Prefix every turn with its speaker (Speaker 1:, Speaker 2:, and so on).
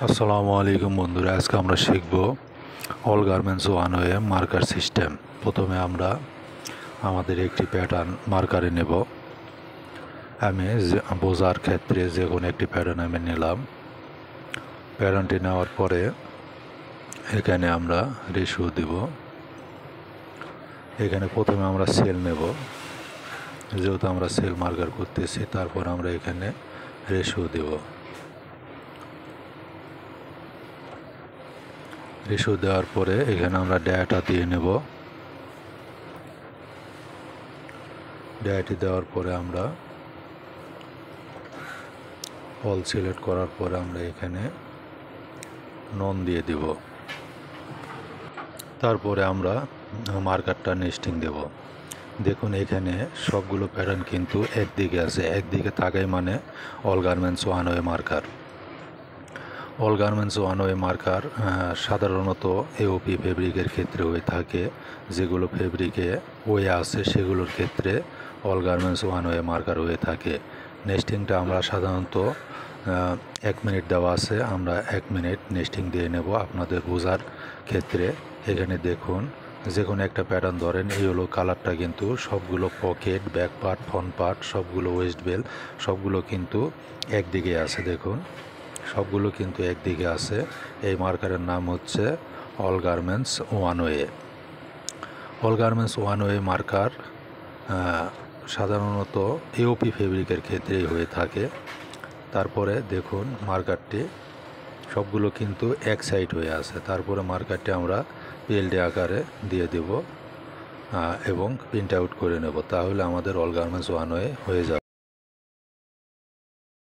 Speaker 1: আসসালামু আলাইকুম বন্ধুরা, আজকে আমরা শিখব all garments one way marker system. প্রথমে আমরা আমাদের একটি প্যাটার্ন মার্কারে নেব। আমি বোঝার ক্ষেত্রে যে কোনো একটি প্যাটার্ন আমি নিলাম। প্যাটার্নটি নেওয়ার পরে এখানে আমরা রেশিও দেব। এখানে প্রথমে আমরা সেল নেব, যেহেতু আমরা সেল মার্কার করতেছি। তারপর আমরা এখানে রেশিও দেব। রেশিও দেওয়ার পরে এখানে আমরা ডাটা দিয়ে নেব। ডায়াটি দেওয়ার পরে আমরা অল সিলেক্ট করার পরে আমরা এখানে নন দিয়ে দেব। তারপরে আমরা মার্কারটা নেস্টিং দেব। দেখুন এখানে সবগুলো প্যাটার্ন কিন্তু একদিকে আছে, একদিকে থাকাই মানে all garments one way marker. All garments one way marker সাধারণত এওপি ফেব্রিকের ক্ষেত্রে হয়ে থাকে। যেগুলো ফেব্রিকে ওয়ে আছে সেগুলোর ক্ষেত্রে all garments one way marker হয়ে থাকে। নেস্টিংটা আমরা সাধারণত 1 মিনিট দেওয়া আছে, আমরা 1 মিনিট নেস্টিং দিয়ে নেব আপনাদের বোঝার ক্ষেত্রে। এখানে দেখুন যে কোনো একটা প্যাটার্ন ধরেন, এই হলো কালারটা, কিন্তু সবগুলো pocket, back part, front part, সবগুলো ওয়েস্ট বেল সবগুলো কিন্তু একদিকে আছে। দেখুন সবগুলো কিন্তু একদিকে আছে। এই মার্কারের নাম হচ্ছে all garments one way. All garments one way marker সাধারণত এওপি ফেব্রিকের ক্ষেত্রেই হয়ে থাকে। তারপরে দেখুন মার্কারটি সবগুলো কিন্তু এক সাইড হয়ে আছে। তারপরে মার্কারটি আমরা পিএলডি আকারে দিয়ে দেব এবং প্রিন্ট আউট করে নেব। তাহলে আমাদের অল গার্মেন্টস ওয়ান ওয়ে হয়ে যাবে।